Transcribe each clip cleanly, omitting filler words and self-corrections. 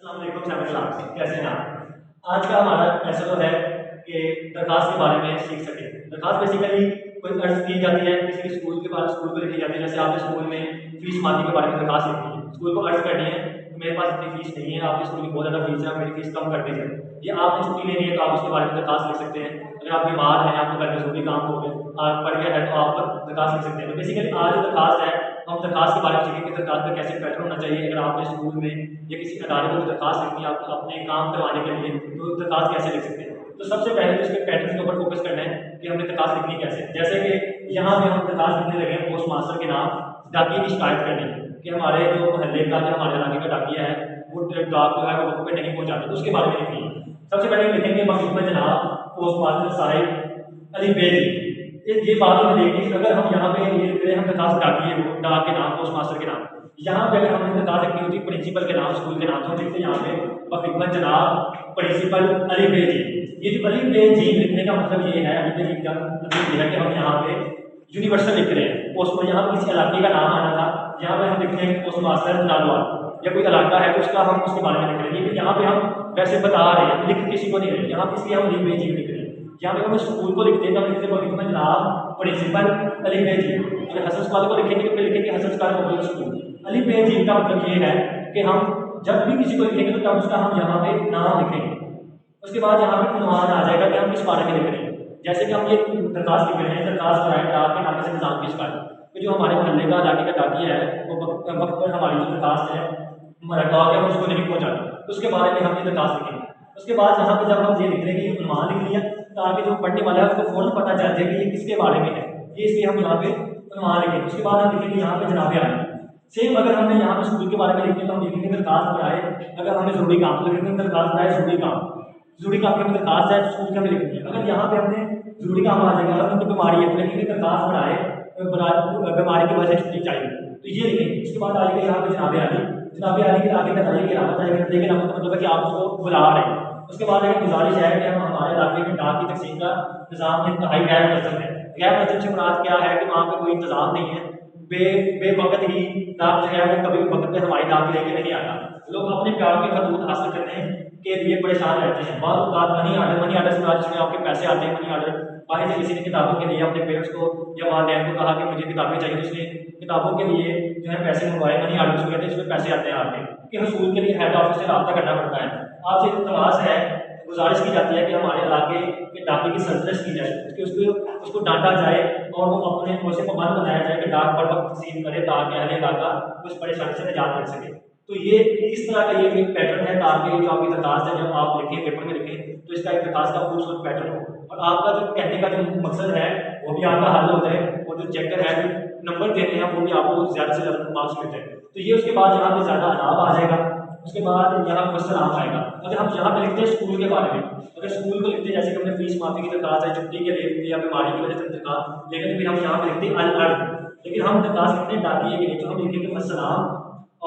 अस्सलाम वालेकुम साहब, कैसे हैं आप? आज का हमारा ऐसा तो है कि दरखास्त के बारे में सीख सकें। दरखास्त बेसिकली कोई अर्ज की जाती है किसी भी स्कूल के पास, स्कूल को लिखी जाती है। जैसे आपने स्कूल में फीस माफी के बारे में दरखास्त लिखी है, स्कूल को अर्ज करनी है कि मेरे पास इतनी फीस नहीं है, आपके स्कूल की बहुत ज़्यादा फीस है, मेरी फीस कम कर दीजिए। या आपने छुट्टी लेनी है तो आप उसके बारे में दरखास्त लिख सकते हैं। अगर आप बीमार हैं, आपको घर में जरूरी काम हो गए, आप पढ़ गया है तो आप दरखास्त लिख सकते हैं। तो बेसिकली आज जो दरखास्त है, हम दरखास्त के बारे में सीखेंगे कि दरखास्त का कैसे पैटर्न होना चाहिए। अगर आपने स्कूल में या किसी अदारे को दरखास्त लिखनी है अपने काम करवाने के लिए, तो दरखास्त कैसे लिख सकते हैं। तो सबसे पहले तो इसके पैटर्न के ऊपर फोकस करना है कि हमने दरखास्त लिखनी कैसे। जैसे कि यहाँ पे हम दरखास्त लिखने लगे हैं पोस्ट मास्टर के नाम डाकिए की शिकायत करनी है कि हमारे जो मोहल्ले का जो हमारे इलाके का डाकिया है वो डाक जो है वो वक्त पे नहीं पहुँचाता, तो उसके बारे में लिखनी है। सबसे पहले लिखेंगे मकबूल जनाब पोस्ट मास्टर साहिब अली बेजी। ये बात हमें देखनी है। अगर हम यहाँ पे ये लिख रहे हैं हम दरखास्त डाकिए डाक के नाम पोस्ट मास्टर के नाम, यहाँ पे अगर हमने दरखास्त लिखनी होती प्रिंसिपल के नाम स्कूल के नाम, तो लिखते यहाँ पे मकबूल जनाब प्रिंसिपल अली बेजी। ये जो अली बेजी लिखने का मतलब ये है, अली बेजी का मतलब ये है कि हम यहाँ पे यूनिवर्सल लिख रहे हैं। पोस्ट यहाँ किसी इलाके का नाम आना था, यहाँ पे हम लिखते हैं पोस्ट मास्टर नालवाल, या कोई इलाका है तो उसका हम उसके बारे में लिख रहे हैं। लेकिन यहाँ पे हम वैसे बता रहे हैं, लिख किसी को नहीं रहे, यहाँ इसलिए हम अली बेजी लिख रहे हैं। यहाँ पे हम स्कूल को लिखते हैं तो हम लिखते हैं जनाब प्रिंसिपल अली बेजी। अगर हसन स्कूल को लिखेंगे तो फिर लिखेंगे हसन स्कूल स्कूल। अली बेजी का मतलब ये है कि हम जब भी किसी को लिखेंगे तो तब उसका हम यहाँ पे नाम लिखेंगे। उसके बाद यहाँ पे अनुमान आ जाएगा कि हम किस बारे में लिख रहे हैं। जैसे कि हम ये दरखास्त लिख रहे हैं, दरखास्त कराएं डाक के नाके से निजाम की शिकायत, कि जो हमारे मोहल्ले का इलाके का डाकिया है वो वक्त पर हमारी जो दरखास्त है डाक है उसको नहीं पहुँचाता, तो उसके बारे में हम ये दरखास्त लिखेंगे। उसके बाद यहाँ पे जब हम ये लिख रहे हैं कि अनुमान लिख लिया ताकि जो पढ़ने वाला है उसको फौरन पता चल जाए कि ये किसके बारे में है, ये इसलिए हम यहाँ पे अनुमान लिखेंगे। उसके बाद हम लिखेंगे यहाँ पे जनाब आए। सेम अगर हमने यहाँ पे स्कूल के बारे में लिखनी है तो हम लिखेंगे दरखास्त पर आए। अगर हमें जरूरी काम तो लिखेंगे दरखास्त पर आए जरूरी काम, जरूरी काम की हमें दरखास्त है स्कूल की हमें लिखनी है। अगर यहाँ पे हमने जरूरी काम आ जाएगा, अगर उनको बीमारी है तो लिखेंगे दरखास्त पर आए बीमारी की वजह से छुट्टी चाहिए, तो ये लिखेंगे। उसके बाद आएगा यहाँ पे जनाब आली, जनाब आली के आगे बताइए कि रामत आएगा, बताइए कि रामत का मतलब है कि आप उसको बुला रहे हैं। उसके बाद एक गुजारिश है कि हम हमारे इलाके में डाक की तकसीम का निज़ाम इंतहाई गैर मुनज़्ज़म है। गैर मुनज़्ज़म से मुराद क्या है कि वहाँ पर कोई इंतजाम नहीं है, बेवक्त ही डाक जो है वो कभी वक्त पे हमारी डाक लेके नहीं आता। लोग अपने प्यार के खतूत हासिल करने के लिए परेशान रहते हैं। बाद मनी आर्डर से जिसमें आपके पैसे आते हैं, मनी आर्डर बाहर से किसी ने किताबों के लिए अपने पेरेंट्स को या वालिदैन को कहा कि मुझे किताबें चाहिए, तो उसने किताबों के लिए जो है पैसे मंगवाए, मनी आर्डर उसको कहते हैं, इसमें पैसे आते हैं आपके कि हसूल के लिए हेड ऑफिस से रब्ता करना पड़ता है। आपसे इल्तमास है, गुजारिश की जाती है कि हमारे इलाके के डाके की सर्जरस की जाए, उसको डांटा जाए और वो अपने उसे पाबंद बनाया जाए कि डाक पर वक्त तकसीम करे ताकि अहले इलाका उस परेशानी से निजात मिल सके। तो ये इस तरह का ये एक पैटर्न है ताकि जो आपकी दरखास्त है जब आप लिखें पेपर में लिखें तो इसका एक दरखास्त का खूबसूरत पैटर्न हो और आपका जो कहने का जो मकसद है वो भी आपका हल हो जाए और जो चेकर है जो नंबर देते हैं वो भी आपको ज़्यादा से ज़्यादा मार्क्स मिल जाए। तो ये उसके बाद यहाँ पे ज़्यादा अनाब आ जाएगा। उसके बाद यहाँ पर सलाम आएगा। अगर हम यहाँ पे लिखते हैं स्कूल के बारे में, अगर स्कूल को लिखते हैं जैसे कि हमने फीस माफी की दरखास्त है, छुट्टी के लिए या बीमारी की वजह से दरखास्त, लेकिन फिर हम यहाँ पे लिखते हैं अल, लेकिन हम दरखास्त लिखते हैं डाकिए के लिए तो हम लिखेंगे मसलाम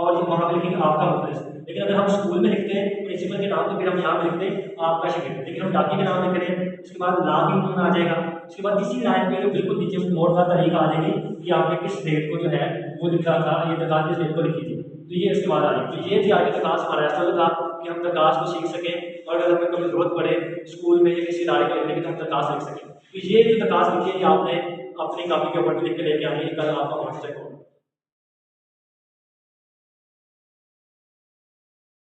और ये वहाँ पे लिखेंगे आपका मुखलिस। लेकिन अगर हम स्कूल में लिखते हैं प्रिंसिपल के नाम तो फिर हम यहाँ पे लिखते हैं आपका शिगिर्द, लेकिन हम डाकिए के नाम लिख रहे हैं। उसके बाद लाभ आ जाएगा। उसके बाद इसी लाइन पे बिल्कुल नीचे मोड़ का तरीका आ जाएगी कि आपने किस डेट को जो है वो लिखा था, ये दरखास्त किस डेट को लिखी थी, तो ये इसके बाद आ जाएगी। तो ये थी आगे दरखास्त हमारा ऐसा था कि हम दरखास्त को सीख सकें और अगर हमें कभी जरूरत पड़े स्कूल में या किसी इदारे को लिखने की तो हम दरखास्त लिख सकें। तो ये जो दरखास्त लिखी है आपने अपनी कापी के ऊपर लिख के लेके आनी है, कल आपका वहाँ से चेक हो।